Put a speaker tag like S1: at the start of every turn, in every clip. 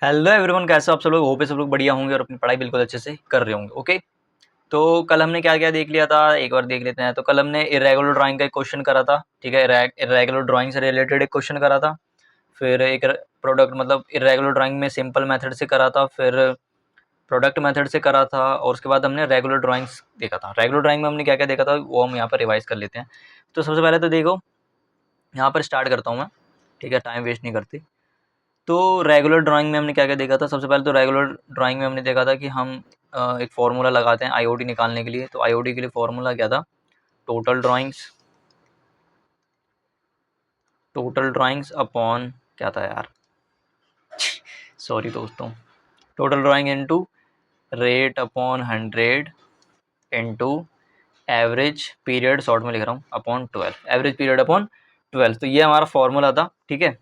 S1: Hello everyone, कैसे हो आप सब लोग। होप है सब लोग बढ़िया होंगे और अपनी पढ़ाई बिल्कुल अच्छे से कर रहे होंगे। ओके, तो कल हमने क्या क्या देख लिया था, एक बार देख लेते हैं। तो कल हमने इरेगुलर ड्राइंग का एक क्वेश्चन करा था, ठीक है। इरेगुलर ड्राइंग से रिलेटेड एक क्वेश्चन करा था। फिर एक प्रोडक्ट मतलब इरेगुलर ड्राइंग में सिंपल मेथड से करा था, फिर प्रोडक्ट मेथड से करा था, और उसके बाद हमने रेगुलर ड्राइंग्स देखा था। रेगुलर ड्राइंग में हमने क्या क्या देखा था वो हम यहाँ पर रिवाइज कर लेते हैं। तो सबसे पहले तो देखो, यहाँ पर स्टार्ट करता हूँ मैं, ठीक है, टाइम वेस्ट नहीं करती। तो रेगुलर ड्राइंग में हमने क्या-क्या देखा था। सबसे पहले तो रेगुलर ड्राइंग में हमने देखा था कि हम एक फ़ॉर्मूला लगाते हैं आईओडी निकालने के लिए। तो आईओडी के लिए फ़ॉर्मूला क्या था, total drawings, total drawings upon क्या था यार, सॉरी दोस्तों, total drawing into rate upon 100 into average period, short में लिख रहा हूँ, अपॉन 12, एवरेज पीरियड अपॉन 12। तो ये हमारा फ़ॉर्मूला था, ठीक है,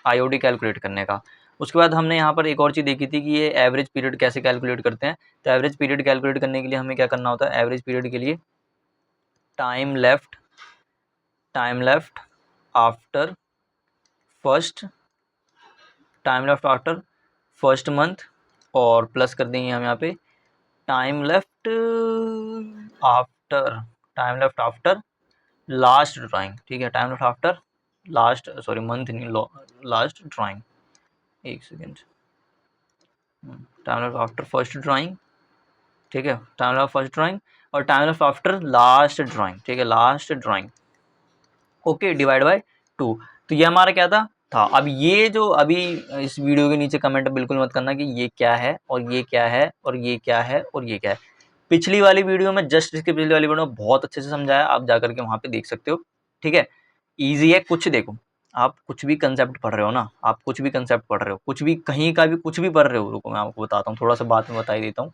S1: आईओडी कैलकुलेट करने का। उसके बाद हमने यहाँ पर एक और चीज़ देखी थी कि ये एवरेज पीरियड कैसे कैलकुलेट करते हैं। तो एवरेज पीरियड कैलकुलेट करने के लिए हमें क्या करना होता है, एवरेज पीरियड के लिए time left after first time left after first month, और प्लस कर देंगे हम यहाँ पे time left after time left after last drawing, ठीक है, time left after last, sorry month नहीं, लास्ट ड्राइंग, एक second, time left after first drawing, ठीक है, टाइम लेफ्ट फर्स्ट ड्राइंग और time left after last drawing, ठीक है, last drawing, okay, divide by 2। तो ये हमारा क्या था। अब ये जो अभी इस वीडियो के नीचे कमेंट बिल्कुल मत करना कि ये क्या है और ये क्या है और ये क्या है और ये क्या है। पिछली वाली वीडियो में, जस्ट इसके पिछली वाली वीडियो में बहुत अच्छे से समझाया, आप जाकर के वहाँ पे देख सकते हो, ठीक है। ईजी है, कुछ देखो, आप कुछ भी कंसेप्ट पढ़ रहे हो ना, आप कुछ भी कंसेप्ट पढ़ रहे हो, कुछ भी कहीं का भी कुछ भी पढ़ रहे हो, रुको मैं आपको बताता हूँ, थोड़ा सा बाद में बता ही देता हूँ।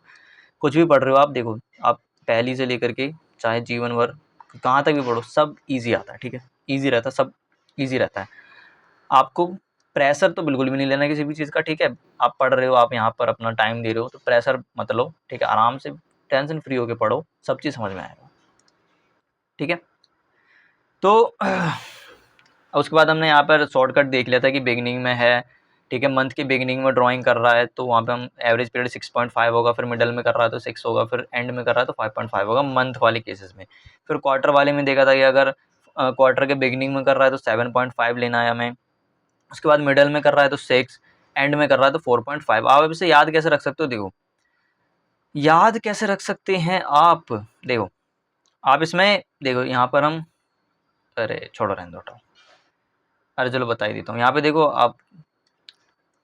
S1: कुछ भी पढ़ रहे हो आप, देखो, आप पहली से लेकर के चाहे जीवन भर कहाँ तक भी पढ़ो, सब ईजी आता है, ठीक है, ईजी रहता है, सब ईजी रहता है। आपको प्रेशर तो बिल्कुल भी नहीं लेना किसी भी चीज़ का, ठीक है। आप पढ़ रहे हो, आप यहाँ पर अपना टाइम दे रहे हो, तो प्रेशर मत लो, ठीक है, आराम से टेंशन फ्री होके पढ़ो, सब चीज़ समझ में आएगा, ठीक है। तो उसके बाद हमने यहाँ पर शॉर्टकट देख लिया था कि बिगिनिंग में है, ठीक है, मंथ की बिगिनिंग में ड्राइंग कर रहा है तो वहाँ पे हम एवरेज पीरियड 6.5 होगा, फिर मिडल में कर रहा है तो 6 होगा, फिर एंड में कर रहा है तो 5.5 होगा मंथ वाले केसेस में। फिर क्वार्टर वाले में देखा था कि अगर क्वार्टर के बिगिनिंग में कर रहा है तो 7.5 लेना है हमें, उसके बाद मिडल में कर रहा है तो 6, एंड में कर रहा है तो 4.5। आप इसे याद कैसे रख सकते हो, देखो याद कैसे रख सकते हैं आप, देखो आप इसमें देखो, यहाँ पर हम, अरे छोड़ो, रहने दो, हटाओ, अरे चलो बता ही देता हूँ। यहाँ पे देखो, आप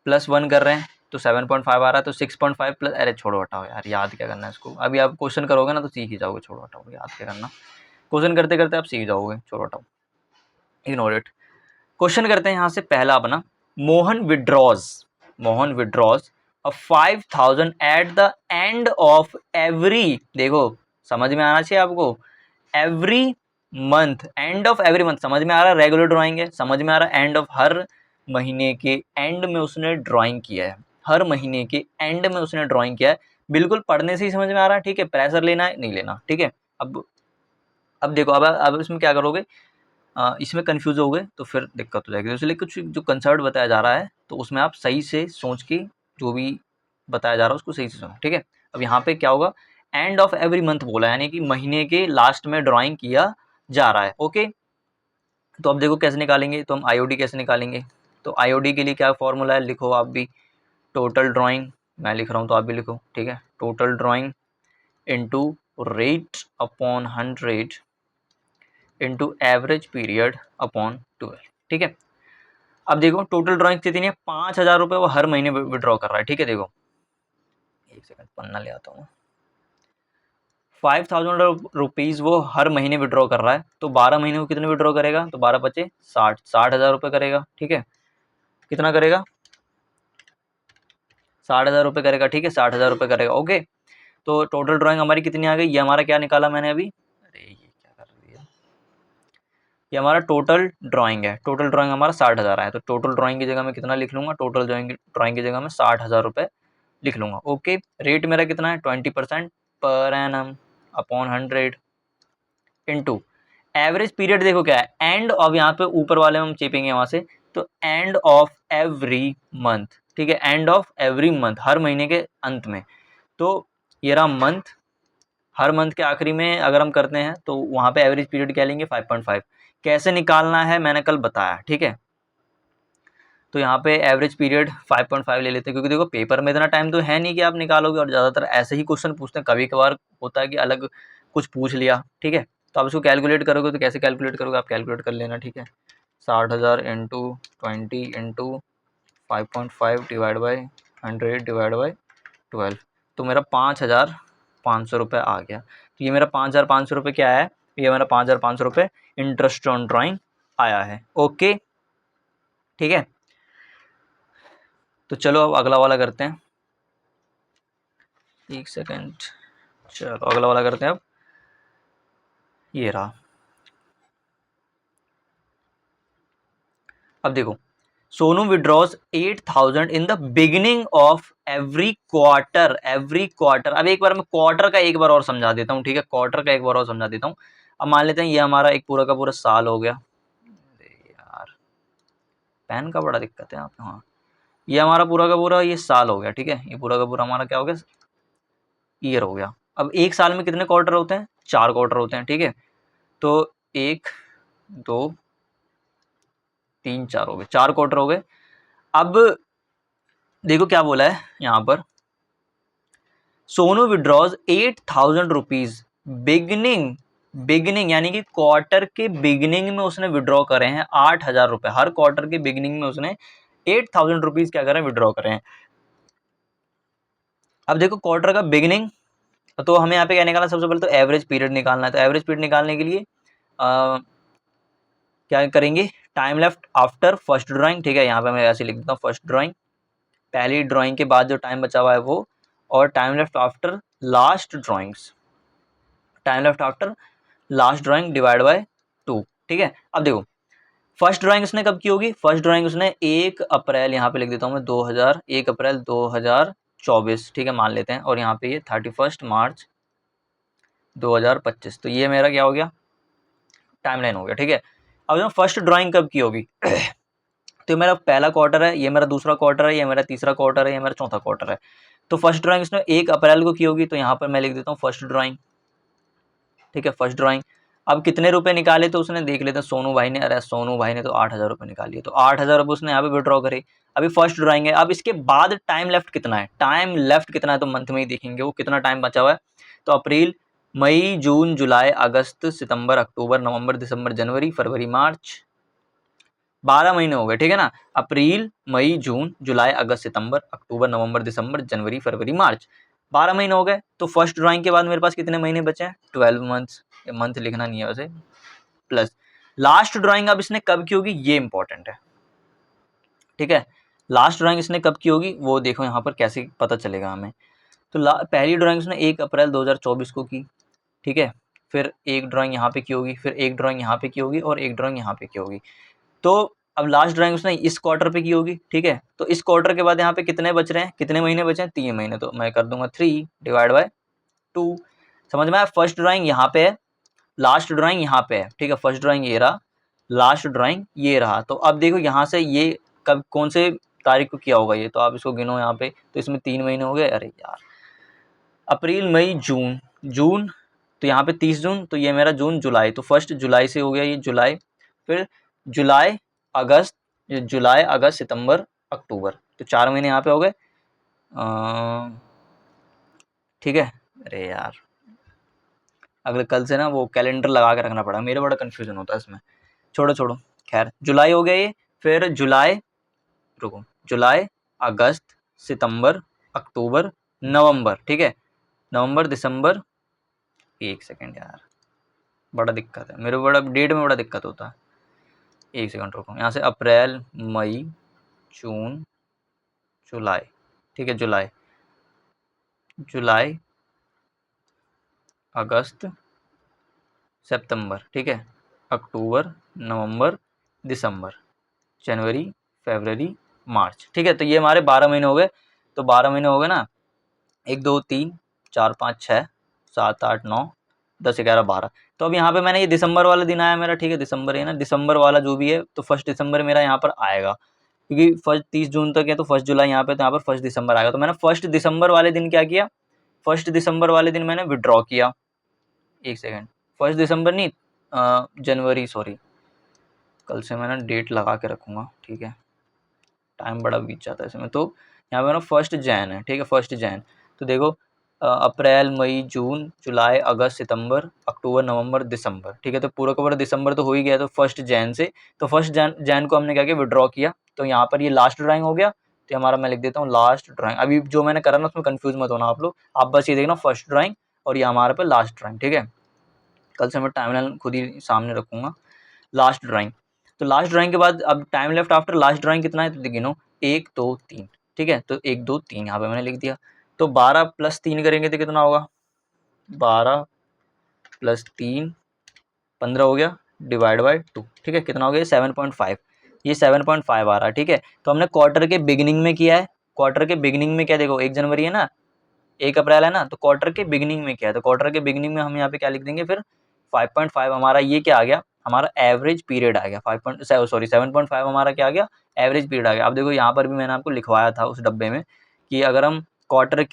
S1: +1 कर रहे हैं तो 7.5 आ रहा है, तो 6.5 प्लस, अरे छोड़ो हटाओ यार, याद क्या करना है इसको, अभी आप क्वेश्चन करोगे ना तो सीख ही जाओगे, छोड़ो हटाओ, याद क्या करना, क्वेश्चन करते करते आप सीख जाओगे, छोड़ो हटाओ, इग्नोर इट। क्वेश्चन करते हैं यहाँ से पहला अपना, Mohan withdraws a 5,000 eight the end of every, देखो समझ में आना चाहिए आपको, every month, and of every month समझ में आ रहा है, रेगुलर ड्राइंग है, समझ में आ रहा है, एंड ऑफ हर महीने के एंड में उसने ड्राइंग किया है, हर महीने के एंड में उसने ड्राइंग किया है, बिल्कुल पढ़ने से ही समझ में आ रहा है, ठीक है, प्रेशर लेना है नहीं लेना, ठीक है। अब देखो, अब इसमें क्या करोगे, इसमें कन्फ्यूज हो गए तो फिर दिक्कत हो जाएगी, तो इसलिए कुछ जो कंसेप्ट बताया जा रहा है तो उसमें आप सही से सोच के, जो भी बताया जा रहा है उसको सही से सुनो, ठीक है। अब यहाँ पे क्या होगा, एंड ऑफ एवरी मंथ बोला, यानी कि महीने के लास्ट में ड्राइंग किया जा रहा है, ओके। तो अब देखो कैसे निकालेंगे, तो हम आईओडी कैसे निकालेंगे। तो आईओडी के लिए क्या फॉर्मूला है, लिखो आप भी, टोटल ड्राइंग, मैं लिख रहा हूँ तो आप भी लिखो, ठीक है, total drawing into rate upon 100 into average period upon 12, ठीक है। अब देखो टोटल ड्राइंग कितनी है, 5,000 रुपये वो हर महीने विड्रॉ कर रहा है, ठीक है। देखो एक सेकंड, पन्ना ले आता हूँ। 5,000 रुपीज़ वो हर महीने विड्रॉ कर रहा है, तो 12 महीने को कितने विड्रॉ करेगा, तो 12 बचे 60,000 रुपये करेगा, ठीक है। कितना करेगा, 60,000 रुपये करेगा, ठीक है, 60,000 रुपये करेगा, ओके। तो टोटल ड्राइंग हमारी कितनी आ गई, ये हमारा क्या निकाला मैंने अभी, अरे ये क्या कर दिया, ये हमारा टोटल ड्राइंग है, टोटल ड्राइंग हमारा 60,000 है, तो टोटल ड्राइंग की जगह में कितना लिख लूँगा, टोटल ड्राइंग की जगह में 60,000 रुपये लिख लूँगा, ओके। रेट मेरा कितना है, 20% per annum upon 100 into average period, देखो क्या है, एंड ऑफ, यहाँ पे ऊपर वाले में हम चेपेंगे वहाँ से, तो एंड ऑफ एवरी मंथ, ठीक है, एंड ऑफ एवरी मंथ, हर महीने के अंत में। तो ये रहा मंथ, हर मंथ के आखिरी में अगर हम करते हैं तो वहाँ पे एवरेज पीरियड क्या लेंगे 5.5। कैसे निकालना है मैंने कल बताया, ठीक है। तो यहाँ पे एवरेज पीरियड 5.5 ले लेते हैं, क्योंकि देखो पेपर में इतना टाइम तो है नहीं कि आप निकालोगे, और ज़्यादातर ऐसे ही क्वेश्चन पूछते हैं, कभी कभार होता है कि अलग कुछ पूछ लिया, ठीक है। तो आप इसको कैलकुलेट करोगे, तो कैसे कैलकुलेट करोगे आप कैलकुलेट कर लेना, ठीक है। 60,000 into 20 into 5.5 divide by 100 divide by 12, तो मेरा 5,500 रुपये आ गया। तो ये मेरा 5,500 रुपये क्या है, ये मेरा 5,500 रुपये इंटरेस्ट ऑन ड्राइंग आया है। ओके, ठीक है। तो चलो अब अगला वाला करते हैं, एक सेकेंड, चलो अगला वाला करते हैं। अब ये रहा, अब देखो, Sonu withdraws 8,000 in the beginning of every quarter, every quarter. अब एक बार मैं क्वार्टर का एक बार और समझा देता हूँ, ठीक है, क्वार्टर का एक बार और समझा देता हूँ। अब मान लेते हैं ये हमारा एक पूरा का पूरा साल हो गया। अरे यार, पेन का बड़ा दिक्कत है यहाँ पे। हाँ, ये हमारा पूरा का पूरा ये साल हो गया, ठीक है, ये पूरा का पूरा हमारा क्या हो गया, ईयर हो गया। अब एक साल में कितने क्वार्टर होते हैं, 4 क्वार्टर होते हैं, ठीक है। तो 1 2 3 4 हो गए, 4 क्वार्टर हो गए। अब देखो क्या बोला है यहाँ पर, Sonu withdraws 8,000 rupees beginning, beginning यानी कि क्वार्टर के बिगिनिंग में उसने विड्रॉ करे हैं 8,000 रुपए। हर क्वार्टर के बिगिनिंग में उसने 8,000 रुपीज क्या करें, विड्रॉ करे हैं। अब देखो क्वार्टर का बिगिनिंग, तो हमें यहाँ पे क्या निकालना, सबसे पहले तो एवरेज पीरियड निकालना है। तो एवरेज पीरियड निकालने के लिए क्या करेंगे, time left after first drawing, ठीक है, यहाँ पे मैं ऐसे लिख देता हूँ फर्स्ट ड्राइंग, पहली ड्राइंग के बाद जो टाइम बचा हुआ है वो, और time left after last drawings, time left after last drawing divide by 2, ठीक है। अब देखो फर्स्ट ड्राइंग उसने कब की होगी, फर्स्ट ड्राइंग उसने 1 अप्रैल, यहाँ पे लिख देता हूँ मैं 1 अप्रैल 2024, ठीक है, मान लेते हैं, और यहाँ पे ये 31 मार्च 2025। तो ये मेरा क्या हो गया, टाइमलाइन हो गया, ठीक है। अब जो फर्स्ट ड्राइंग कब की होगी तो मेरा पहला क्वार्टर है, ये मेरा दूसरा क्वार्टर है, ये मेरा तीसरा क्वार्टर है, ये मेरा चौथा क्वार्टर है। तो फर्स्ट ड्राइंग इसने 1 अप्रैल को की होगी, तो यहाँ पर मैं लिख देता हूँ फर्स्ट ड्राइंग, ठीक है, फर्स्ट ड्राइंग। अब कितने रुपए निकाले तो उसने देख लेते हैं, सोनू भाई ने, अरे सोनू भाई ने तो 8,000 रुपये निकाली, तो 8,000 रुपये उसने यहाँ पे विड्रॉ करे। अभी फर्स्ट ड्राइंग है, अब इसके बाद टाइम लेफ्ट कितना है, टाइम लेफ्ट कितना है तो मंथ में ही देखेंगे वो कितना टाइम बचा हुआ है। तो अप्रैल मई जून जुलाई अगस्त सितंबर अक्टूबर नवंबर दिसंबर जनवरी फरवरी मार्च, 12 महीने हो गए, ठीक है ना। अप्रैल मई जून जुलाई अगस्त सितंबर अक्टूबर नवंबर दिसंबर जनवरी फरवरी मार्च, 12 महीने हो गए। तो फर्स्ट ड्राइंग के बाद मेरे पास कितने महीने बचे हैं, 12 मंथ्स, मंथ लिखना नहीं है वैसे, प्लस लास्ट ड्राइंग अब इसने कब की होगी, ये इंपॉर्टेंट है, ठीक है। लास्ट ड्राइंग इसने कब की होगी वो देखो यहाँ पर कैसे पता चलेगा हमें। तो पहली ड्राइंग उसने 1 अप्रैल 2024 को की, ठीक है। फिर एक ड्राइंग यहाँ पे की होगी, फिर एक ड्राइंग यहाँ पे की होगी, और एक ड्राइंग यहाँ पे की होगी। तो अब लास्ट ड्राइंग उसने इस क्वार्टर पे की होगी, ठीक है। तो इस क्वार्टर के बाद यहाँ पे कितने बच रहे हैं, कितने महीने बचे हैं, 3 महीने। तो मैं कर दूंगा 3 डिवाइड बाय 2, समझ में आया। फर्स्ट ड्राइंग यहाँ पे है, लास्ट ड्राइंग यहाँ पे है, ठीक है। फर्स्ट ड्राइंग ये रहा, लास्ट ड्राइंग ये रहा। तो अब देखो यहाँ से ये कब कौन से तारीख को किया होगा ये, तो आप इसको गिनो यहाँ पे, तो इसमें 3 महीने हो गए। अरे यार, अप्रैल मई जून, जून तो यहाँ पे 30 जून, तो ये मेरा जून जुलाई, तो फर्स्ट जुलाई से हो गया ये जुलाई, फिर जुलाई अगस्त, जुलाई अगस्त सितंबर अक्टूबर, तो 4 महीने यहाँ पे हो गए, ठीक है। अरे यार, अगले कल से ना वो कैलेंडर लगा के रखना पड़ा, मेरे बड़ा कन्फ्यूजन होता है इसमें, छोड़ो छोड़ो, खैर जुलाई हो गया ये, फिर जुलाई, रुको, जुलाई अगस्त सितंबर अक्टूबर नवंबर, ठीक है, नवंबर दिसंबर, एक सेकेंड यार, बड़ा दिक्कत है मेरे को, बड़ा डेट में बड़ा दिक्कत होता है, एक सेकंड रुको, यहाँ से अप्रैल मई जून जुलाई, ठीक है, जुलाई, जुलाई अगस्त सितंबर, ठीक है, अक्टूबर नवंबर दिसंबर जनवरी फरवरी मार्च, ठीक है। तो ये हमारे 12 महीने हो गए। तो 12 महीने हो गए ना, 1 2 3 4 5 6 7 8 9 10 11 12। तो अब यहाँ पे मैंने ये दिसंबर वाला दिन आया मेरा, ठीक है, दिसंबर है ना, दिसंबर वाला जो भी है, तो फर्स्ट दिसंबर मेरा यहाँ पर आएगा, क्योंकि फर्स्ट 30 जून तक है तो 1 जुलाई यहाँ पे, तो यहाँ पर 1 दिसंबर आएगा। तो मैंने 1 दिसंबर वाले दिन क्या किया, 1 दिसंबर वाले दिन मैंने विड्रॉ किया। एक सेकेंड, 1 दिसंबर नहीं, जनवरी, सॉरी, कल से मैंने डेट लगा के रखूँगा, ठीक है, टाइम बड़ा बीत जाता है इसमें। तो यहाँ पे ना 1 जैन है, ठीक है, 1 जैन। तो देखो अप्रैल, मई, जून, जुलाई, अगस्त, सितंबर, अक्टूबर, नवंबर, दिसंबर, ठीक है, तो पूरा का पूरा दिसंबर तो हो ही गया। तो 1 जैन से, तो 1 जैन को हमने क्या किया, विड्रॉ किया। तो यहाँ पर ये लास्ट ड्राइंग हो गया। तो हमारा मैं लिख देता हूँ लास्ट ड्राइंग। अभी जो मैंने करा ना उसमें कंफ्यूज मत होना आप लोग, आप बस ये देखना फर्स्ट ड्राइंग और ये हमारे पे लास्ट ड्राइंग, ठीक है। कल से मैं टाइमलाइन खुद ही सामने रखूँगा। लास्ट ड्राइंग, तो लास्ट ड्राइंग के बाद अब time left after last drawing कितना है, तो गिनो 1 2 3, ठीक है, तो 1 2 3 यहाँ पे मैंने लिख दिया। तो 12 + 3 करेंगे तो कितना होगा, 12 + 3 15 हो गया, डिवाइड बाय 2, ठीक है, कितना हो गया, 7.5। ये 7.5 आ रहा है, ठीक है। तो हमने क्वार्टर के बिगिनिंग में किया है। क्वार्टर के बिगिनिंग में क्या, देखो 1 जनवरी है ना, 1 अप्रैल है ना, तो क्वार्टर के बिगिनिंग में क्या है, तो क्वार्टर के बिगिनिंग में हम यहाँ पे क्या लिख देंगे फिर 5.5। हमारा ये क्या आ गया, हमारा एवरेज पीरियड आ गया। 7.5 हमारा क्या आ गया, एवरेज पीरियड आ गया। अब देखो यहाँ पर भी मैंने आपको लिखवाया था उस डब्बे में कि अगर हम क्वार्टर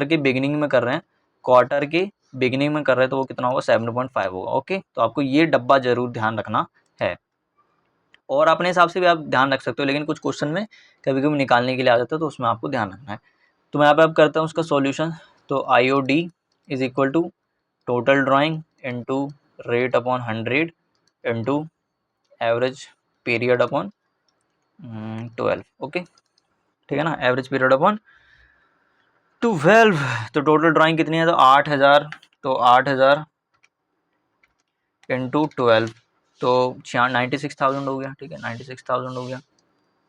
S1: के बिगिनिंग में कर रहे हैं, क्वार्टर के बिगिनिंग में कर रहे हैं, तो वो कितना होगा, 7.5 होगा। ओके, तो आपको ये डब्बा जरूर ध्यान रखना है, और अपने हिसाब से भी आप ध्यान रख सकते हो, लेकिन कुछ क्वेश्चन में कभी कभी निकालने के लिए आ जाता है, तो उसमें आपको ध्यान रखना है। तो मैं यहाँ पे अब करता हूँ उसका सॉल्यूशन। तो IOD is equal to total drawing into rate upon 100 into average period upon 12। Okay, ठीक है ना, एवरेज पीरियड अपॉन 12। तो टोटल ड्राइंग कितनी है, तो 8000, तो 8000 इंटू 12, तो 96,000 हो गया, ठीक है, 96,000 हो गया।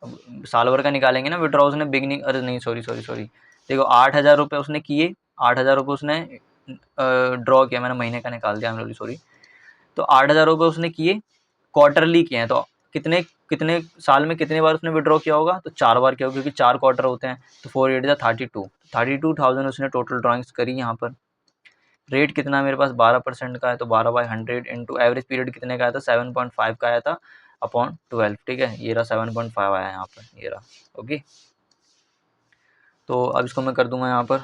S1: अब साल भर का निकालेंगे ना विड्रॉ, उसने बिगनिंग, अरे नहीं, सॉरी सॉरी सॉरी, देखो 8,000 रुपये उसने किए, 8,000 रुपये उसने ड्रॉ किया, मैंने महीने का निकाल दिया, आई एम सॉरी। तो 8,000 रुपये उसने किए, क्वार्टरली किए हैं, तो कितने कितने साल में कितने बार उसने विड्रॉ किया होगा, तो 4 बार किया होगा, क्योंकि 4 क्वार्टर होते हैं। तो 4 8 32,000 उसने टोटल ड्राइंग्स करी यहाँ पर। रेट कितना है मेरे पास, 12% का है, तो 12/100 इंटू एवरेज पीरियड कितने का आया था, 7.5 का आया था, अपॉन 12, ठीक है, ये रहा 7.5 आया यहाँ पर, ये रहा। ओके, तो अब इसको मैं कर दूंगा यहाँ पर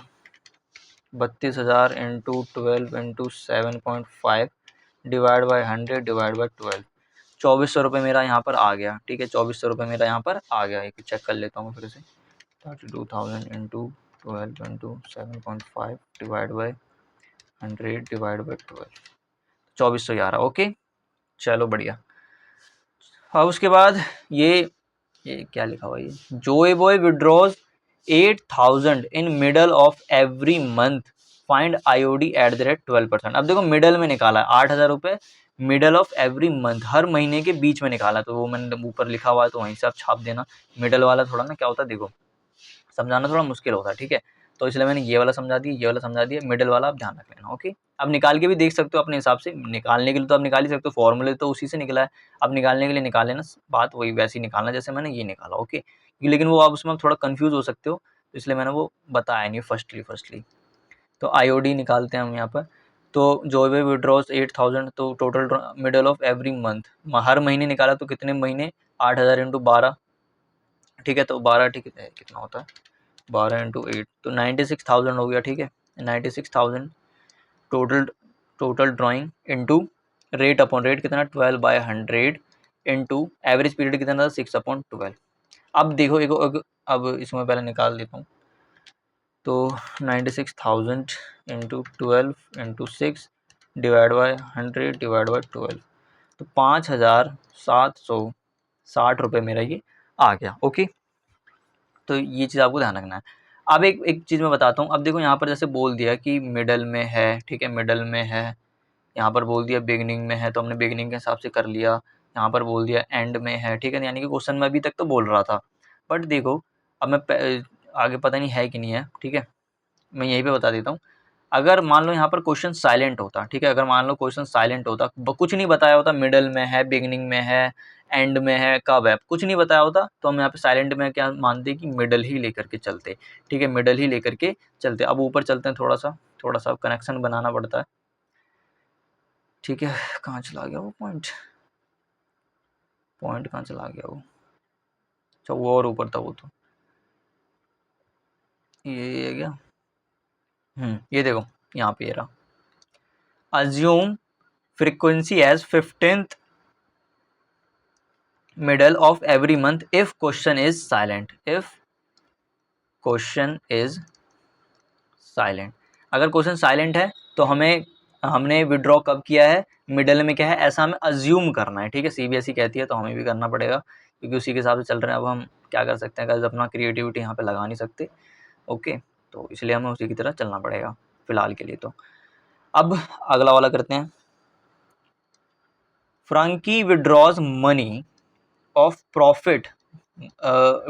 S1: 32,000 into 12 into 7.5 divide by 100 divide by 12, 2400 रुपये मेरा यहाँ पर आ गया, ठीक है, 2400 रुपये मेरा यहाँ पर आ गया। एक चेक कर लेता हूँ फिर से, 32,000 into 12 into 7.5 divide by 100 divide by 12, 2411। Okay, चलो बढ़िया। अब उसके बाद ये क्या लिखा हुआ है, ये Joey boy withdraws 8,000 in middle of every month, find IOD at the rate 12%। अब देखो मिडल में निकाला है 8,000 रुपये, मिडल ऑफ एवरी मंथ, हर महीने के बीच में निकाला, तो वो मैंने ऊपर लिखा हुआ है, तो वहीं से आप छाप देना। मिडल वाला थोड़ा ना क्या होता है, देखो समझाना थोड़ा मुश्किल होता है, ठीक है, तो इसलिए मैंने ये वाला समझा दिया, ये वाला समझा दिया, मिडल वाला आप ध्यान रख लेना। ओके, अब निकाल के भी देख सकते हो अपने हिसाब से, निकालने के लिए तो आप निकाल ही सकते हो, फॉर्मूले तो उसी से निकला है, अब निकालने के लिए निकाल लेना, बात वही वैसी निकालना जैसे मैंने ये निकाला। ओके, लेकिन वो आप उसमें थोड़ा कन्फ्यूज हो सकते हो, तो इसलिए मैंने वो बताया नहीं फर्स्टली। तो IOD निकालते हैं हम यहाँ पर। तो जोबे विड्रॉज 8,000, तो total middle of every month, हर महीने निकाला, तो कितने महीने, 8,000 इंटू 12, ठीक है, तो 12 ठीक है, कितना होता है, 12 इंटू 8, तो 96,000 हो गया, ठीक है, 96,000 total total drawing into rate upon rate कितना, 12/100 इंटू एवरेज पीरियड कितना था, 6/12। अब देखो अब इसमें पहले निकाल देता हूँ। तो 96,000 into 12 into 6 divide by 100 divide by 12, तो 5,760 रुपये मेरा ये आ गया। ओके, तो ये चीज़ आपको ध्यान रखना है। अब एक चीज़ मैं बताता हूँ। अब देखो यहाँ पर जैसे बोल दिया कि मिडल में है, ठीक है, मिडल में है, यहाँ पर बोल दिया बिगिनिंग में है, तो हमने बिगिनिंग के हिसाब से कर लिया, यहाँ पर बोल दिया एंड में है, ठीक है, यानी कि क्वेश्चन में अभी तक तो बोल रहा था, बट देखो अब मैं आगे पता नहीं है कि नहीं है, ठीक है, मैं यहीं पे बता देता हूँ। अगर मान लो यहाँ पर क्वेश्चन साइलेंट होता, ठीक है, अगर मान लो क्वेश्चन साइलेंट होता, कुछ नहीं बताया होता, मिडल में है, बिगिनिंग में है, एंड में है, कब है, कुछ नहीं बताया होता, तो हम यहाँ पे साइलेंट में क्या मानते कि मिडल ही लेकर के चलते, ठीक है, मिडल ही लेकर के चलते। अब ऊपर चलते हैं, थोड़ा सा कनेक्शन बनाना पड़ता है, ठीक है, कहाँ चला गया वो पॉइंट, कहाँ चला गया वो, अच्छा वो और ऊपर था वो तो, ये क्या, ये देखो यहाँ पे ये रहा, assume frequency as 15th middle of every month if question is silent, if question is silent। अगर क्वेश्चन साइलेंट है तो हमने विड्रॉ कब किया है, मिडल में क्या है, ऐसा हमें अज्यूम करना है। ठीक है, सीबीएसई कहती है तो हमें भी करना पड़ेगा, क्योंकि उसी के हिसाब से चल रहे हैं। अब हम क्या कर सकते हैं, अपना क्रिएटिविटी यहाँ पे लगा नहीं सकते। ओके, तो इसलिए हमें उसी की तरह चलना पड़ेगा फिलहाल के लिए। तो अब अगला वाला करते हैं। Frankie withdraws money of profit,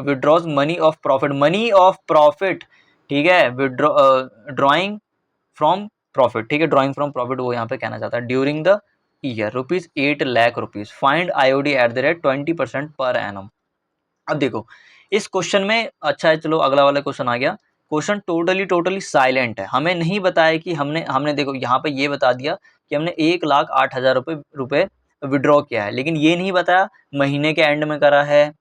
S1: withdraws money of profit, money of profit. ठीक है, विड्रॉ ड्रॉइंग फ्रॉम प्रॉफिट। ठीक है, ड्रॉइंग फ्रॉम प्रॉफिट वो यहाँ पे कहना चाहता है। During the year ₹8 lakh, find IOD eight the rate 20% per annum. अब देखो इस क्वेश्चन में, अच्छा है चलो अगला वाला क्वेश्चन आ गया। क्वेश्चन टोटली साइलेंट है, हमें नहीं बताया कि हमने देखो यहाँ पे ये बता दिया कि हमने 1,08,000 रुपये विड्रॉ किया है, लेकिन ये नहीं बताया महीने के एंड में करा है,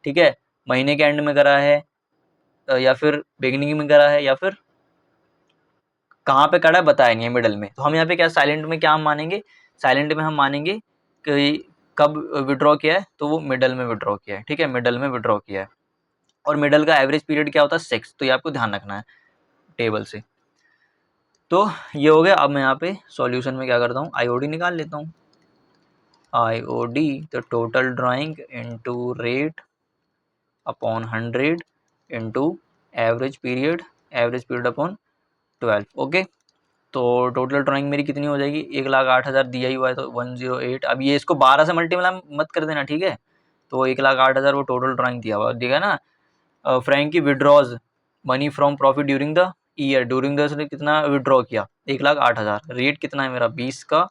S1: ठीक है, महीने के एंड में करा है या फिर बिगिनिंग में करा है या फिर कहाँ पे करा है, बताया नहीं है मिडल में। तो हम यहाँ पे क्या साइलेंट में क्या हम मानेंगे, साइलेंट में हम मानेंगे कि कब विड्रॉ किया है, तो वो मिडल में विड्रॉ किया है। ठीक है, मिडल में विड्रॉ किया है, और मिडल का एवरेज पीरियड क्या होता है 6, तो ये आपको ध्यान रखना है टेबल से। तो ये हो गया। अब मैं यहाँ पे सॉल्यूशन में क्या करता हूँ, आईओडी निकाल लेता हूँ। आईओडी तो total drawing into rate upon 100 into average period upon 12। Okay, तो टोटल ड्राइंग मेरी कितनी हो जाएगी, 1,08,000 दिया ही हुआ है तो 108। अब ये इसको 12 से मल्टीप्लाई मत कर देना, ठीक है। तो 1,08,000 वो टोटल ड्राइंग दिया हुआ दिया ना। Frankie withdraws money from profit during the year, during the उसने कितना विड्रॉ किया, 1,08,000। रेट कितना है मेरा 20 का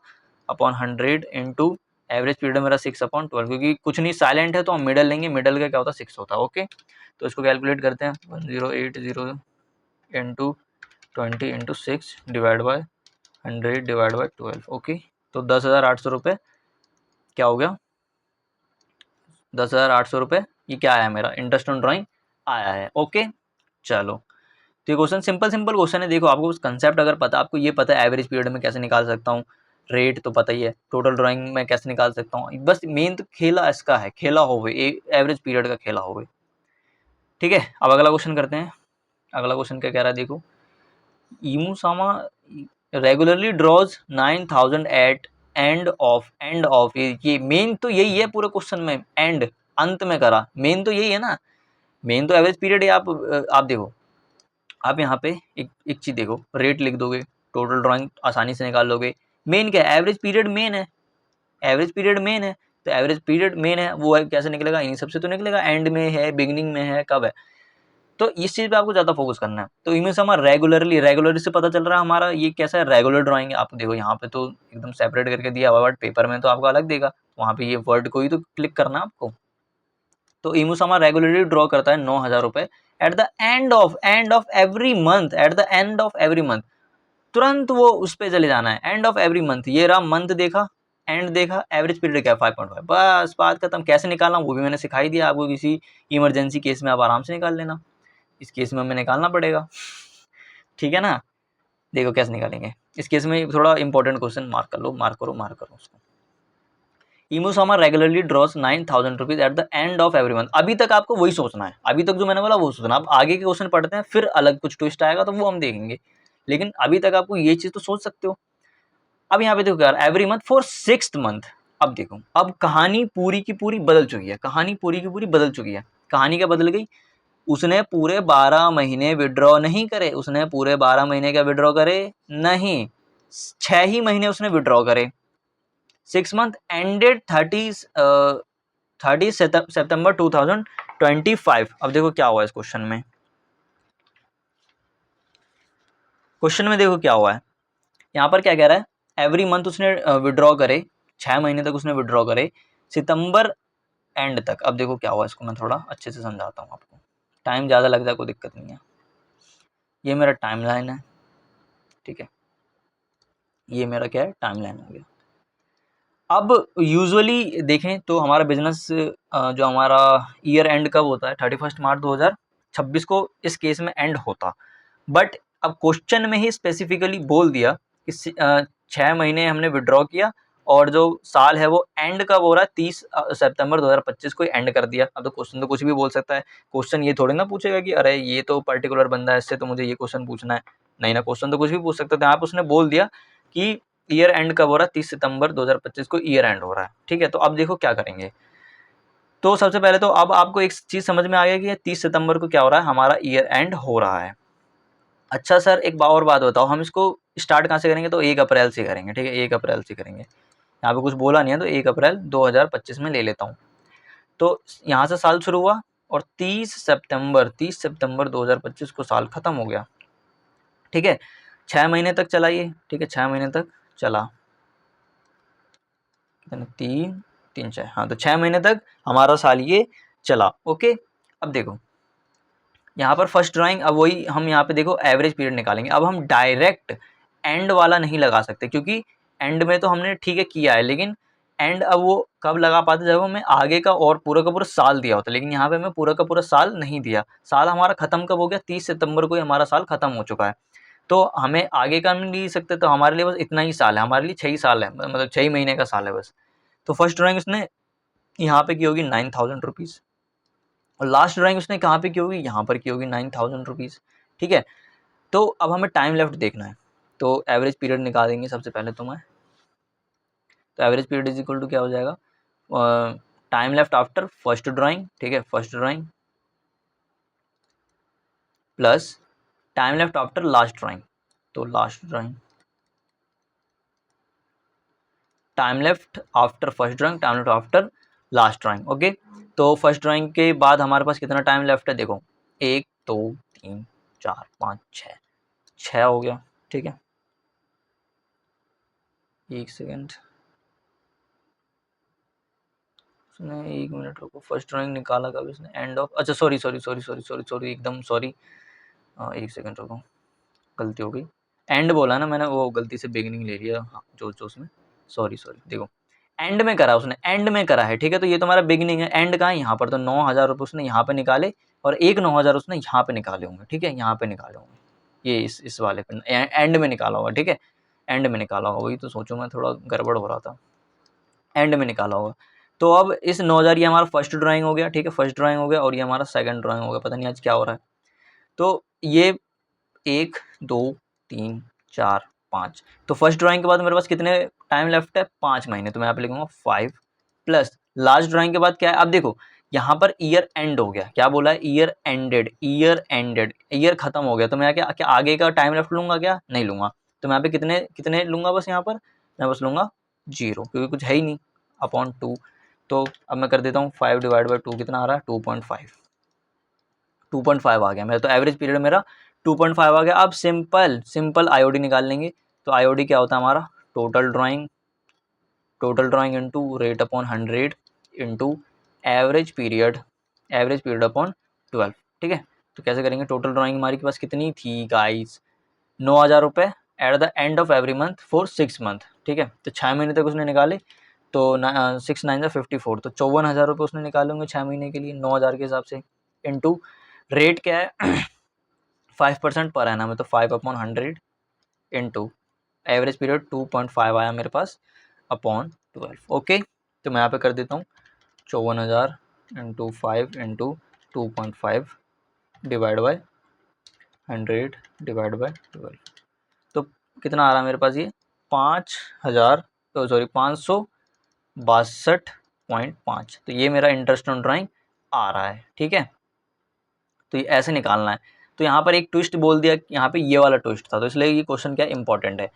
S1: अपॉन 100 इंटू एवरेज पीरियड मेरा 6/12, क्योंकि कुछ नहीं साइलेंट है तो हम मिडल लेंगे, मिडल का क्या होता है 6 होता है। ओके, तो इसको कैलकुलेट करते हैं, 1080 into 20 into 6 divide by 100 divide by 12। Okay, तो 10,800 रुपये क्या हो गया, 10,800 रुपये ये क्या आया मेरा इंटरेस्ट ऑन ड्राइंग आया है। ओके, चलो तो ये क्वेश्चन सिंपल क्वेश्चन है। देखो आपको उस कंसेप्ट अगर पता, आपको ये पता है एवरेज पीरियड में कैसे निकाल सकता हूँ, रेट तो पता ही है, टोटल ड्राइंग में कैसे निकाल सकता हूँ, बस मेन तो खेला इसका है, खेला हो गए एवरेज पीरियड का खेला हो गए। ठीक है, अब अगला क्वेश्चन करते हैं। अगला क्वेश्चन क्या कह रहा है देखो, इमूसामा regularly draws 9,000 at end of ये मेन तो यही है पूरे क्वेश्चन में, एंड अंत में करा, मेन तो यही है ना, मेन तो एवरेज पीरियड है। आप देखो, आप यहाँ पे एक चीज देखो, रेट लिख दोगे, टोटल ड्राइंग आसानी से निकाल लोगे। मेन क्या है, एवरेज पीरियड मेन है, एवरेज पीरियड मेन है, तो एवरेज पीरियड मेन है वो है, कैसे निकलेगा, इन्हीं सबसे तो निकलेगा, एंड में है, बिगिनिंग में है, कब है। तो इस चीज पे आपको ज्यादा फोकस करना है। तो इनमें से हमारा रेगुलरली से पता चल रहा है हमारा ये कैसा है, रेगुलर ड्राइंग है। आप देखो यहाँ पे तो एकदम सेपरेट करके दिया हुआ, बट पेपर में तो आपको अलग देगा, वहाँ पे ये वर्ड को ही तो क्लिक करना है आपको। तो इमूसामा रेगुलरली ड्रॉ करता है 9,000 रुपए eight the end of every month, eight the end of every month, तुरंत वो उस पे चले जाना है, एंड ऑफ एवरी मंथ। ये रहा मंथ देखा, एंड देखा, एवरेज पीरियड क्या 5.5, बस बात खत्म। कैसे निकालना वो भी मैंने सिखाई दिया आपको, किसी इमरजेंसी केस में आप आराम से निकाल लेना, इस केस में हमें निकालना पड़ेगा। ठीक है ना, देखो कैसे निकालेंगे इस केस में, थोड़ा इंपॉर्टेंट क्वेश्चन, मार्क कर लो, मार्क करो उसको। इमूसामा regularly draws 9,000 rupees at the end of every month. अभी तक आपको वही सोचना है, अभी तक जो मैंने बोला वो सोचना। अब आगे के क्वेश्चन पढ़ते हैं, फिर अलग कुछ ट्विस्ट आएगा तो वो हम देखेंगे, लेकिन अभी तक आपको ये चीज तो सोच सकते हो। अब यहाँ पे देखो यार, every month for 6th month. अब देखो, अब कहानी पूरी की पूरी बदल चुकी है, कहानी पूरी की पूरी बदल चुकी है। कहानी क्या बदल गई, उसने पूरे 12 महीने विड्रॉ नहीं करे, उसने पूरे 12 महीने का विड्रॉ करे नहीं, 6 ही महीने उसने विड्रॉ करे। 6 मंथ एंडेड 30 सितंबर 2025। अब देखो क्या हुआ इस क्वेश्चन में, देखो क्या हुआ है। यहाँ पर क्या कह रहा है, एवरी मंथ उसने विड्रॉ करे, 6 महीने तक उसने विड्रॉ करे, सितंबर एंड तक। अब देखो क्या हुआ, इसको मैं थोड़ा अच्छे से समझाता हूँ आपको, टाइम ज़्यादा लग जाए कोई दिक्कत नहीं है। ये मेरा टाइमलाइन है, ठीक है, ये मेरा क्या है टाइमलाइन हो गया। अब यूजुअली देखें तो हमारा बिजनेस जो हमारा ईयर एंड कब होता है, 31 मार्च 2026 को इस केस में एंड होता। बट अब क्वेश्चन में ही स्पेसिफिकली बोल दिया कि 6 महीने हमने विड्रॉ किया और जो साल है वो एंड कब हो रहा है, 30 सितंबर 2025 को एंड कर दिया। अब तो क्वेश्चन तो कुछ भी बोल सकता है, क्वेश्चन ये थोड़ी ना पूछेगा कि अरे ये तो पर्टिकुलर बंदा है, इससे तो मुझे ये क्वेश्चन पूछना है। नहीं ना, क्वेश्चन तो कुछ भी पूछ सकते थे। आप उसने बोल दिया कि ईयर एंड कब हो रहा है, 30 सितंबर 2025 को ईयर एंड हो रहा है। ठीक है, तो अब देखो क्या करेंगे। तो सबसे पहले तो अब आपको एक चीज़ समझ में आ गया कि 30 सितंबर को क्या हो रहा है, हमारा ईयर एंड हो रहा है। अच्छा सर एक और बात बताओ, हम इसको स्टार्ट कहाँ से करेंगे, तो 1 अप्रैल से करेंगे। ठीक है, 1 अप्रैल से करेंगे। यहाँ पे कुछ बोला नहीं है तो 1 अप्रैल 2025 में ले लेता हूँ। तो यहाँ से साल शुरू हुआ और 30 सितंबर 2025 को साल खत्म हो गया। ठीक है, 6 महीने तक चला ये। ठीक है, 6 महीने तक चला, तीन तीन 6, हाँ, तो 6 महीने तक हमारा साल ये चला। ओके, अब देखो यहाँ पर फर्स्ट ड्राइंग, अब वही हम यहाँ पे देखो एवरेज पीरियड निकालेंगे। अब हम डायरेक्ट एंड वाला नहीं लगा सकते, क्योंकि एंड में तो हमने ठीक है किया है, लेकिन एंड अब वो कब लगा पाते जब हमें आगे का और पूरा का पूरा साल दिया होता। लेकिन यहाँ पे हमें पूरा का पूरा साल नहीं दिया। साल हमारा खत्म कब हो गया, 30 सितंबर को ही हमारा साल खत्म हो चुका है। तो हमें आगे का नहीं ले सकते, तो हमारे लिए बस इतना ही साल है, हमारे लिए 6 ही साल है, मतलब 6 महीने का साल है बस। तो फर्स्ट ड्राइंग उसने यहाँ पे की होगी 9,000 रुपीज़, और लास्ट ड्राइंग उसने कहाँ पे की होगी, यहाँ पर की होगी 9,000 रुपीज़। ठीक है, तो अब हमें टाइम लेफ्ट देखना है, तो एवरेज पीरियड निकालेंगे सबसे पहले तो मैं। तो average period is equal to क्या हो जाएगा, time left after first drawing. ठीक है, first drawing plus time left after last drawing. तो last drawing, time left after first drawing, time left after last drawing. Okay, तो first drawing के बाद हमारे पास कितना टाइम लेफ्ट है, देखो 1 2 3 4 5 6, 6 हो गया। ठीक है, एक सेकेंड, उसने 1 मिनट रुको, फर्स्ट ड्राइंग निकाला कब इसने, एंड ऑफ, अच्छा sorry sorry sorry sorry sorry sorry एकदम सॉरी, एक सेकेंड रुको, गलती हो गई। एंड बोला ना मैंने, वो गलती से बिगिनिंग ले लिया, हाँ, जो जो उसमें, सॉरी सॉरी, देखो एंड में करा उसने, एंड में करा है। ठीक है, तो ये तो हमारा बिगिनिंग है, एंड कहाँ है, यहाँ पर। तो 9,000 रुपये उसने यहाँ पे निकाले और एक 9,000 उसने यहाँ पे निकाले होंगे। ठीक है, यहाँ पे निकाले होंगे, ये इस वाले पे एंड में निकाला होगा। ठीक है, एंड में निकाला होगा, वही तो सोचो मैं, थोड़ा गड़बड़ हो रहा था, एंड में निकाला होगा। तो अब इस 9,000 ये हमारा फर्स्ट ड्राइंग हो गया। ठीक है, फर्स्ट ड्राइंग हो गया, और ये हमारा सेकंड ड्राइंग हो गया, पता नहीं आज क्या हो रहा है। तो ये 1 2 3 4 5, तो फर्स्ट ड्राइंग के बाद मेरे पास कितने टाइम लेफ्ट है, 5 महीने। तो मैं यहाँ पे लिखूंगा 5 प्लस लास्ट ड्राइंग के बाद क्या है। अब देखो यहाँ पर ईयर एंड हो गया, क्या बोला है, year ended, year ended, year खत्म हो गया। तो मैं क्या आगे का टाइम लेफ्ट लूंगा, क्या नहीं लूंगा। तो मैं यहाँ पे कितने कितने लूंगा, बस यहाँ पर मैं बस लूंगा 0, क्योंकि कुछ है ही नहीं, अपॉन 2। तो अब मैं कर देता हूँ 5 डिवाइड बाई 2 कितना आ रहा है, 2.5, 2.5 आ गया मेरा। तो एवरेज पीरियड मेरा 2.5 आ गया। अब सिंपल सिंपल आईओडी निकाल लेंगे। तो आईओडी क्या होता है हमारा, total drawing into rate upon 100 into average period upon 12। ठीक है, तो कैसे करेंगे, टोटल ड्राइंग हमारी के पास कितनी थी गाइस, 9,000 रुपये eight the end of every month for 6 month. ठीक है, तो 6 महीने तक उसने निकाले, तो 6 9 54, तो 54,000 रुपये उसने निकाले होंगे 6 महीने के लिए 9,000 के हिसाब से। इंटू रेट क्या है 5% पर एनम है, तो 5/100 इंटू एवरेज पीरियड 2.5 आया मेरे पास अपॉन 12। ओके, तो मैं यहाँ पे कर देता हूँ 54,000 into 5 into 2.5 divide by 100 divide by 12। तो कितना आ रहा है मेरे पास, ये 5,000, सॉरी 562.5। तो ये मेरा इंटरेस्ट ऑन ड्राइंग आ रहा है। ठीक है, तो ये ऐसे निकालना है। तो यहाँ पर एक ट्विस्ट बोल दिया, यहाँ पे ये वाला ट्विस्ट था, तो इसलिए ये क्वेश्चन क्या इंपॉर्टेंट है।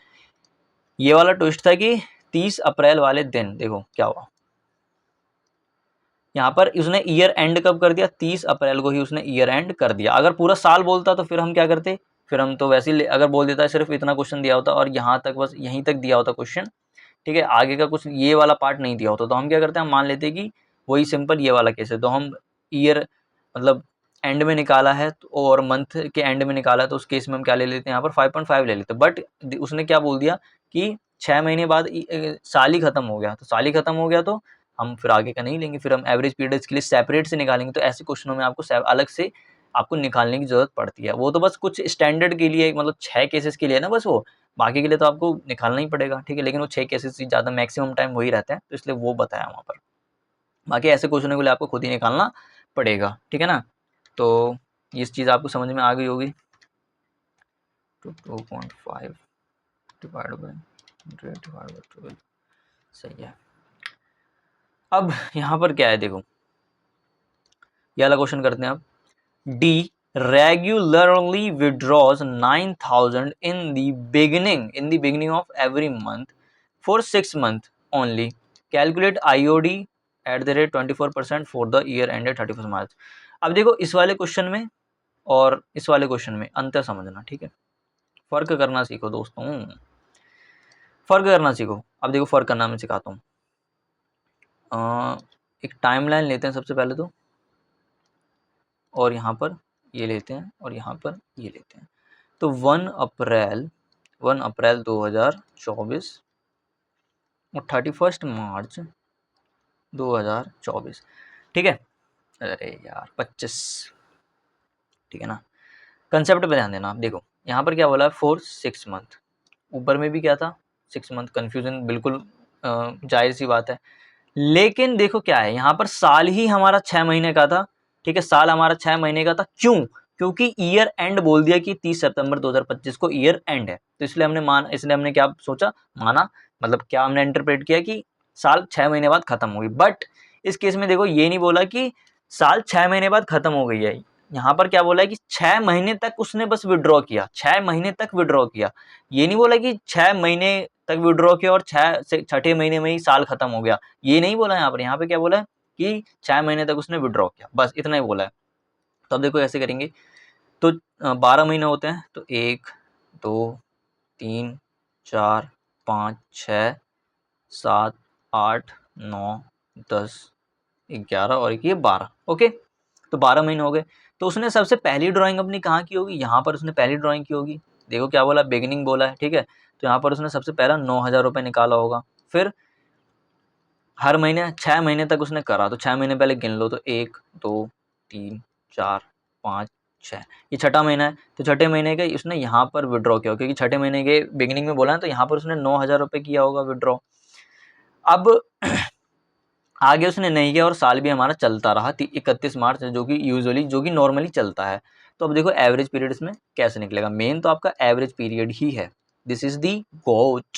S1: ये वाला ट्विस्ट था कि 30 अप्रैल वाले दिन देखो क्या हुआ, यहाँ पर उसने ईयर एंड कब कर दिया, 30 अप्रैल को ही उसने ईयर एंड कर दिया। अगर पूरा साल बोलता तो फिर हम क्या करते, फिर हम तो वैसे ही अगर बोल देता सिर्फ इतना क्वेश्चन दिया होता और यहाँ तक बस यहीं तक दिया होता क्वेश्चन, ठीक है, आगे का कुछ ये वाला पार्ट नहीं दिया होता, तो हम क्या करते हैं, हम मान लेते कि वही सिंपल ये वाला केस है, तो हम ईयर मतलब एंड में निकाला है और मंथ के एंड में निकाला है, तो उस केस में हम क्या ले लेते हैं, यहाँ पर 5.5 ले लेते हैं। बट उसने क्या बोल दिया कि 6 महीने बाद साल ही खत्म हो गया, तो साल ही खत्म हो गया तो हम फिर आगे का नहीं लेंगे, फिर हम एवरेज पीरियड्स के लिए सेपरेट से निकालेंगे। तो ऐसे क्वेश्चनों में आपको अलग से आपको निकालने की ज़रूरत पड़ती है। वो तो बस कुछ स्टैंडर्ड के लिए, मतलब 6 केसेस के लिए ना बस वो, बाकी के लिए तो आपको निकालना ही पड़ेगा, ठीक है। लेकिन वो 6 केसेस से ज़्यादा मैक्सिमम टाइम वही रहता है, तो इसलिए वो बताया वहाँ पर। बाकी ऐसे क्वेश्चनों के लिए आपको खुद ही निकालना पड़ेगा, ठीक है ना। तो इस चीज़ आपको समझ में आ गई होगी। तो 2.5 डिवाइड बाई 100 डिवाइड बाई 12, सही है। अब यहाँ पर क्या है देखो, ये वाला क्वेश्चन करते हैं अब। D regularly withdraws 9,000 in the beginning of every month for 6 months only. Calculate IOD at the rate 24% for the year ended 31st March. अब देखो इस वाले क्वेश्चन में और इस वाले क्वेश्चन में अंतर समझना, ठीक है। फर्क करना सीखो दोस्तों, फर्क करना सीखो। अब देखो फर्क करना मैं सिखाता हूँ। एक टाइमलाइन लेते हैं सबसे पहले तो, और यहाँ पर ये लेते हैं और यहाँ पर ये लेते हैं। तो 1 अप्रैल 2024 और 31 मार्च 2024, ठीक है। अरे यार 25, ठीक है ना। कंसेप्ट पे ध्यान देना। आप देखो यहाँ पर क्या बोला है, 4 6 मंथ, ऊपर में भी क्या था 6 मंथ। कन्फ्यूजन बिल्कुल जाहिर सी बात है। लेकिन देखो क्या है, यहाँ पर साल ही हमारा 6 महीने का था, ठीक है। साल हमारा 6 महीने का था, क्यों? क्योंकि ईयर एंड बोल दिया कि 30 सितंबर 2025 को ईयर एंड है, तो इसलिए हमने क्या सोचा, माना, मतलब क्या हमने इंटरप्रेट किया कि साल 6 महीने बाद खत्म होगी। बट इस केस में देखो ये नहीं बोला कि साल 6 महीने बाद खत्म हो गई है। यहाँ पर क्या बोला है कि 6 महीने तक उसने बस विड्रॉ किया, 6 महीने तक विड्रॉ किया। ये नहीं बोला कि 6 महीने तक विड्रॉ किया और 6 से छठे महीने में ही साल खत्म हो गया, ये नहीं बोला। यहाँ पे क्या बोला है कि 6 महीने तक उसने विड्रॉ किया, बस इतना ही बोला है। तो अब देखो ऐसे करेंगे तो 12 महीने होते हैं, तो 1 2 3 4 5 6 7 8 9 10 11 और एक ये 12, ओके। तो 12 महीने हो गए। तो उसने सबसे पहली ड्राइंग अपनी कहाँ की होगी, यहाँ पर उसने पहली ड्राइंग की होगी। देखो क्या बोला, बिगिनिंग बोला है, ठीक है। तो यहाँ पर उसने सबसे पहला 9,000 रुपये निकाला होगा। फिर हर महीने 6 महीने तक उसने करा, तो 6 महीने पहले गिन लो, तो 1 2 3 4 5 6, ये छठा महीना है। तो छठे महीने के उसने यहाँ पर विड्रॉ किया, क्योंकि छठे महीने के बिगिनिंग में बोला है, तो यहाँ पर उसने 9,000 रुपये किया होगा विड्रॉ। अब आगे उसने नहीं किया और साल भी हमारा चलता रहा 31 मार्च, जो कि नॉर्मली चलता है। तो अब देखो एवरेज पीरियड इसमें कैसे निकलेगा। मेन तो आपका एवरेज पीरियड ही है, this is the goat,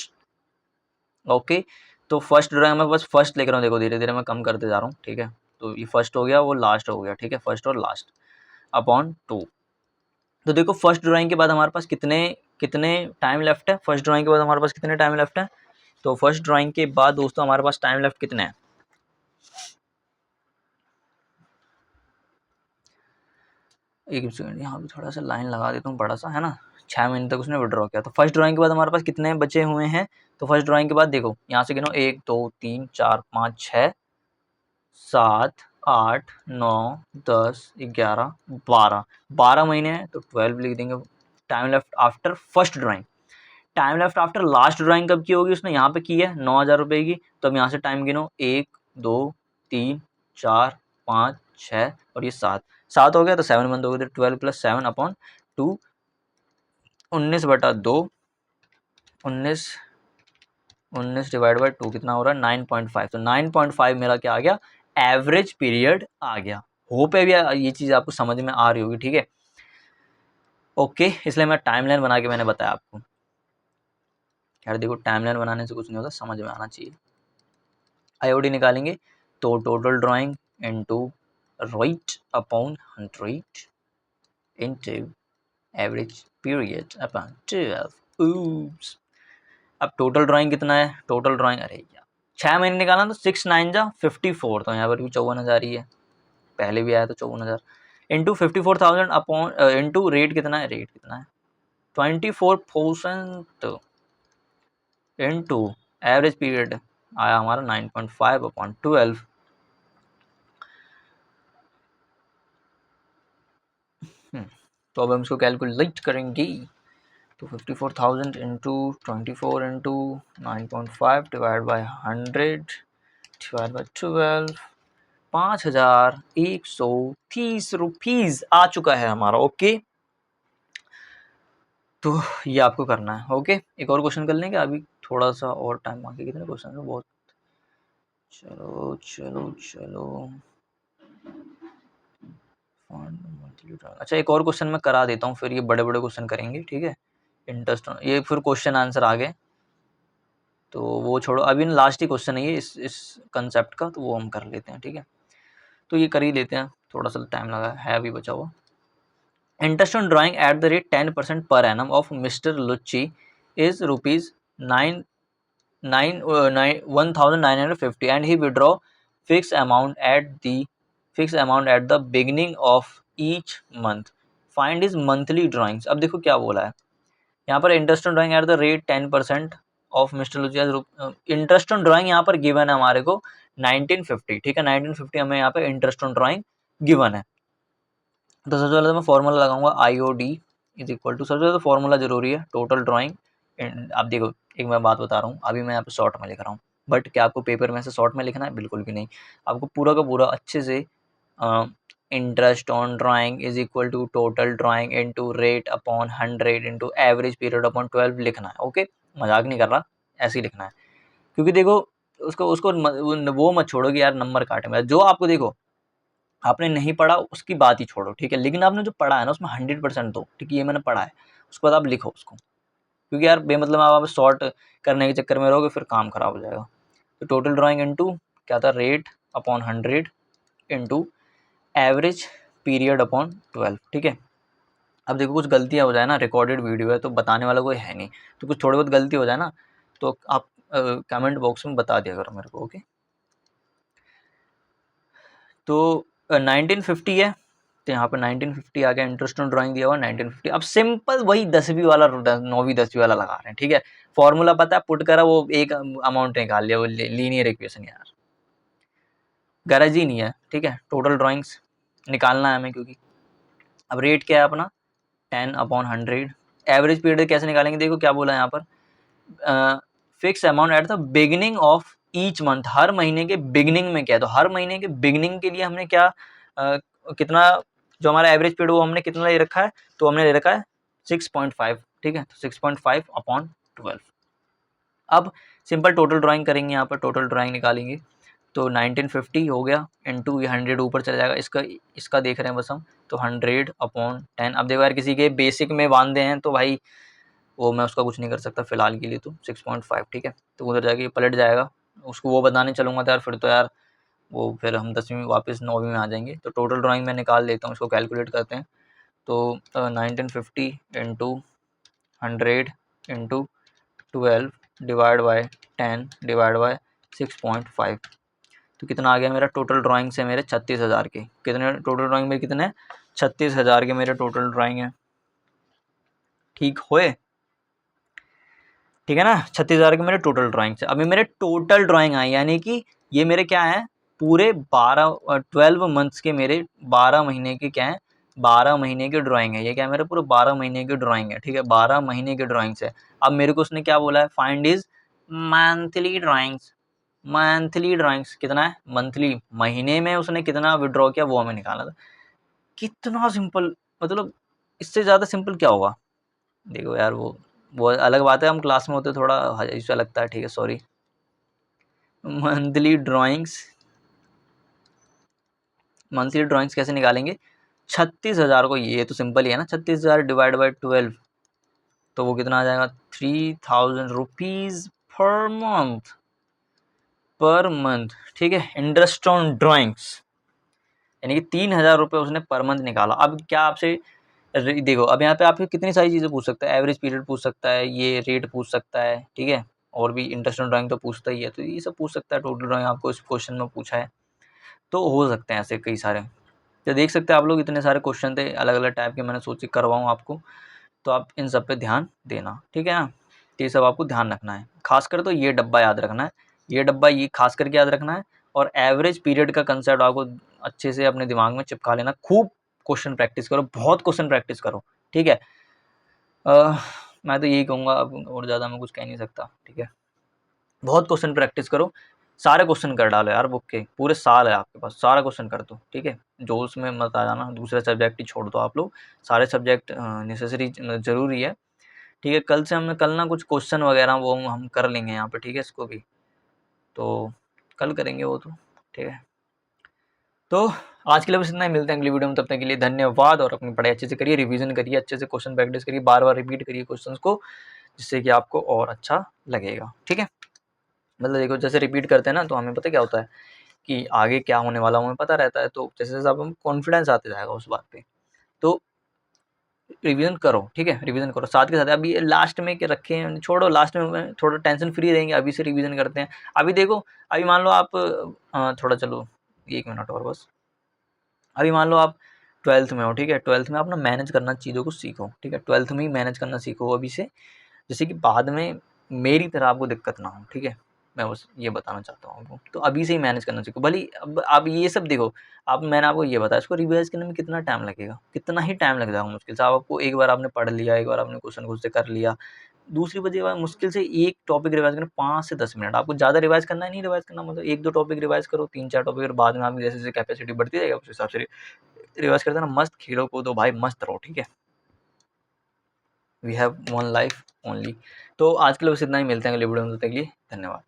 S1: okay. तो फर्स्ट ड्राइंग में बस फर्स्ट लेकर देखो, धीरे धीरे मैं कम करते जा रहा हूँ, ठीक है। तो ये फर्स्ट हो गया, वो लास्ट हो गया, ठीक है। फर्स्ट और लास्ट अपॉन 2। तो देखो फर्स्ट ड्राइंग के बाद हमारे पास कितने कितने टाइम लेफ्ट है, फर्स्ट ड्राइंग के बाद हमारे पास कितने टाइम लेफ्ट है। तो फर्स्ट ड्राइंग के बाद दोस्तों हमारे पास टाइम लेफ्ट कितने हैं, एक सेकंड यहाँ पे थोड़ा सा लाइन लगा देता हूँ बड़ा सा, है ना। 6 महीने तक उसने विड्रॉ किया, तो फर्स्ट ड्राइंग के बाद हमारे पास कितने बचे हुए हैं। तो फर्स्ट ड्राइंग के बाद देखो यहाँ से गिनो, 1 2 3 4 5 6 7 8 9 10 11 12, 12 महीने हैं, तो 12 लिख देंगे। Time left after first drawing, time left after last drawing कब की होगी, उसने यहाँ पे की है 9,000 रुपये की। तो अब यहाँ से टाइम गिनो, 1 2 3 4 5 6 और ये 7, 7 हो गया, तो 7 मंथ हो गए, तो 12 + 7 अपॉन 2, 19/2, 19 19 डिवाइड बाई 2 कितना हो रहा है 9.5। तो 9.5 मेरा क्या आ गया, एवरेज पीरियड आ गया। होप है भी ये चीज़ आपको समझ में आ रही होगी, ठीक है। ओके, इसलिए मैं टाइमलाइन बना के मैंने बताया आपको। यार देखो टाइमलाइन बनाने से कुछ नहीं होता, समझ में आना चाहिए। आईओडी निकालेंगे, तो total drawing into right upon 100 into average period upon 12। oops। अब टोटल ड्राइंग कितना है, टोटल ड्राइंग, अरे यार 6 महीने निकालना, तो 6 9 जा 54, तो यहाँ पर भी 54,000 ही है, पहले भी आया तो 54,000 इंटू 54,000 अपॉन इंटू रेट कितना है, रेट कितना है 24% इंटू एवरेज पीरियड आया हमारा 9.5 अपॉन 12। तो अब हम इसको कैलकुलेट करेंगे, तो 54,000 into 24 into 9.5 divide by 100 divide by 12, 5,130 rupees आ चुका है हमारा। ओके, तो ये आपको करना है। ओके, एक और क्वेश्चन कर लेंगे अभी, थोड़ा सा और टाइम बाकी। कितने क्वेश्चन है? बहुत। चलो चलो चलो, अच्छा एक और क्वेश्चन मैं करा देता हूँ, फिर ये बड़े बड़े क्वेश्चन करेंगे, ठीक है। इंटरेस्ट, ये फिर क्वेश्चन आंसर आ गए तो वो छोड़ो, अभी लास्ट ही क्वेश्चन है ये इस कंसेप्ट का, तो वो हम कर लेते हैं, ठीक है। तो ये कर ही लेते हैं, थोड़ा सा टाइम लगा है अभी बचा हुआ। Interest on drawing at the rate 10% per annum of mister लुच्ची is rupees 1,950 and he withdraw fix amount at the beginning of each month. Find his monthly drawings. अब देखो क्या बोला है यहाँ पर, interest on drawing at the rate 10% of mister लुचिया। Interest on drawing यहाँ पर गिवन है हमारे को 1950, ठीक है। 1950 हमें यहाँ पे इंटरेस्ट ऑन ड्राइंग गिवन है। तो सबसे पहले तो मैं फॉर्मूला लगाऊंगा, IOD इज इक्वल टू, सबसे पहले तो फॉर्मूला जरूरी है, टोटल ड्राइंग। आप देखो, एक मैं बात बता रहा हूँ, अभी मैं यहाँ पे शॉर्ट में लिख रहा हूँ, बट क्या आपको पेपर में से शॉर्ट में लिखना है? बिल्कुल भी नहीं। आपको पूरा का पूरा अच्छे से interest on drawing is equal to total drawing into rate upon 100 into average period upon 12 लिखना है। ओके, मजाक नहीं कर रहा, ऐसे ही लिखना है। क्योंकि देखो, उसको उसको वो मत छोड़ो कि यार नंबर काटे, जो आपको देखो आपने नहीं पढ़ा उसकी बात ही छोड़ो, ठीक है। लेकिन आपने जो पढ़ा है ना उसमें 100% दो, ठीक है। ये मैंने पढ़ा है, उसके बाद आप लिखो उसको, क्योंकि यार बेमतलब आप शॉर्ट करने के चक्कर में रहोगे, फिर काम खराब हो जाएगा। तो टोटल ड्राइंग इंटू क्या था, rate upon 100 into average period upon 12, ठीक है। अब देखो कुछ गलतियाँ हो जाए ना, रिकॉर्डेड वीडियो है तो बताने वाला कोई है नहीं, तो कुछ थोड़ी बहुत गलती हो जाए ना, तो आप कमेंट बॉक्स में बता दिया करो मेरे को। ओके, तो 1950 है, तो यहाँ पर 1950 आ गया, इंटरेस्ट ऑन ड्राइंग दिया हुआ 1950। अब सिंपल वही 10वीं वाला, 9वीं 10वीं वाला लगा रहे हैं, ठीक है। फॉर्मूला पता है, पुट करा, वो एक अमाउंट निकाल लिया, वो लीनियर इक्वेशन यार, गरज ही नहीं है, ठीक है। टोटल ड्राइंग्स निकालना है हमें, क्योंकि अब रेट क्या है अपना 10/100। एवरेज पीरियड कैसे निकालेंगे, देखो क्या बोला है यहाँ पर, fix amount at the beginning of each month. हर महीने के बिगिनिंग में क्या है, तो हर महीने के बिगिनिंग के लिए हमने क्या कितना, जो हमारा एवरेज पीरियड वो हमने कितना ले रखा है, तो हमने ले रखा है 6.5, ठीक है। तो 6.5/12। अब सिंपल टोटल ड्राइंग करेंगे, यहाँ पर टोटल ड्राइंग निकालेंगे, तो 1950 हो गया इंटू ये 100 ऊपर चला जाएगा, इसका इसका देख रहे हैं बस हम, तो 100/10। अब देखो यार, किसी के बेसिक में बांधे हैं तो भाई वो मैं उसका कुछ नहीं कर सकता फिलहाल के लिए, तो 6.5, ठीक है। तो उधर जाके पलट जाएगा, उसको वो बताने चलूँगा तो यार फिर तो यार वो, फिर हम 10वीं वापस 9वीं में आ जाएंगे। तो टोटल ड्राइंग में निकाल लेता हूँ, इसको कैलकुलेट करते हैं। तो 1950 into 100 into 12 divide by 10 divide by 6.5, तो कितना आ गया मेरा टोटल ड्राइंग से मेरे 36,000 के। कितने टोटल ड्राइंग में, कितने 36,000 के मेरे टोटल ड्राइंग है, ठीक होए, ठीक है ना। 36,000 के मेरे टोटल ड्राइंग से, अभी मेरे टोटल ड्राइंग आई, यानी कि ये मेरे क्या है, पूरे 12 मंथ्स के, मेरे 12 महीने के क्या है, 12 महीने की ड्राइंग है। ये क्या है, मेरे पूरे 12 महीने की ड्राइंग है, ठीक है। 12 महीने की ड्राइंग से अब मेरे को उसने क्या बोला है, find is monthly drawings. Monthly drawings कितना है, मंथली, महीने में उसने कितना विड्रॉ किया वो हमें निकालना था। कितना सिंपल, मतलब इससे ज़्यादा सिंपल क्या होगा। देखो यार, वो अलग बात है, हम क्लास में होते थोड़ा ऐसा लगता है, ठीक है, sorry. Monthly drawings, monthly drawings कैसे निकालेंगे, 36,000 को, ये तो सिंपल ही है ना, 36,000 डिवाइड बाई 12, तो वो कितना आ जाएगा, 3,000 rupees per month, per month, ठीक है। इंटरेस्ट ऑन ड्राइंग्स, यानी कि 3,000 रुपये उसने पर मंथ निकाला। अब क्या आपसे देखो, अब यहाँ पे आपसे कितनी सारी चीज़ें पूछ सकता है, एवरेज पीरियड पूछ सकता है, ये रेट पूछ सकता है, ठीक है। और भी इंटरेस्ट ऑन ड्राइंग तो पूछता ही है, तो ये सब पूछ सकता है। टोटल ड्राइंग आपको इस क्वेश्चन में पूछा है, तो हो सकते हैं ऐसे कई सारे। तो देख सकते हैं आप लोग, इतने सारे क्वेश्चन थे अलग अलग टाइप के, मैंने सोची करवाऊँ आपको, तो आप इन सब पे ध्यान देना, ठीक है ना। तो ये सब आपको ध्यान रखना है, खासकर तो ये डब्बा याद रखना है, ये डब्बा ये खास करके याद रखना है। और एवरेज पीरियड का कंसेप्ट आपको अच्छे से अपने दिमाग में चिपका लेना। खूब क्वेश्चन प्रैक्टिस करो, बहुत क्वेश्चन प्रैक्टिस करो, ठीक है। मैं तो यही कहूँगा, अब और ज़्यादा मैं कुछ कह नहीं सकता, ठीक है। बहुत क्वेश्चन प्रैक्टिस करो, सारे क्वेश्चन कर डालो यार बुक के, पूरे साल है आपके पास, सारा क्वेश्चन कर दो, ठीक है। जो उसमें मत आ जाना, दूसरे सब्जेक्ट ही छोड़ दो आप लोग, सारे सब्जेक्ट नेसेसरी ज़रूरी है, ठीक है। कल से हम कल ना कुछ क्वेश्चन वगैरह वो हम कर लेंगे यहाँ पे, ठीक है, इसको भी, तो कल करेंगे वो तो, ठीक है। तो आज के लिए बस इतना ही, मिलते हैं अगली वीडियो में, तब तक के लिए धन्यवाद। और अपनी पढ़ाई अच्छे से करिए, रिवीजन करिए, अच्छे से क्वेश्चन प्रैक्टिस करिए, बार-बार रिपीट करिए क्वेश्चंस को, जिससे कि आपको और अच्छा लगेगा, ठीक है। मतलब देखो, जैसे रिपीट करते हैं ना, तो हमें पता है क्या होता है कि आगे क्या होने वाला हमें पता रहता है, तो जैसे-जैसे अब हम कॉन्फिडेंस आते जाएगा उस बात पे, तो रिवीजन करो, ठीक है, रिवीजन करो साथ के साथ। अभी लास्ट में क्या रखे हैं, छोड़ो, लास्ट में थोड़ा टेंशन फ्री रहेंगे, अभी से रिवीजन करते हैं। अभी देखो, अभी मान लो आप थोड़ा, चलो 1 मिनट और बस, अभी मान लो आप 12th में हो, ठीक है, 12th में आप ना मैनेज करना चीज़ों को सीखो, ठीक है, 12th में ही मैनेज करना सीखो अभी से, जिससे कि बाद में मेरी तरह आपको दिक्कत ना हो, ठीक है। मैं बस ये बताना चाहता हूँ आपको, तो अभी से ही मैनेज करना सीखो। भले ही अब आप ये सब देखो, अब मैंने आपको ये बताया, इसको रिवाइज़ करने में कितना टाइम लगेगा, कितना ही टाइम लग जाएगा मुश्किल से। अब आपको एक बार आपने पढ़ लिया, एक बार आपने क्वेश्चन खुद से कर लिया, दूसरी वजह मुश्किल से एक टॉपिक रिवाइज़ करने 5 से 10 मिनट, आपको ज़्यादा रिवाइज़ करना है, नहीं रिवाइज़ करना, मतलब 1-2 टॉपिक रिवाइज़ करो, 3-4 टॉपिक, और बाद में आपकी जैसे-जैसे कैपेसिटी बढ़ती जाएगी, उस हिसाब से रिवाइज़ करते रहना। मस्त खेलो कूदो भाई, मस्त रहो, ठीक है। We have one life only. तो आज के लिए बस इतना ही, मिलते हैं अगली वीडियो में, तब तक के लिए धन्यवाद।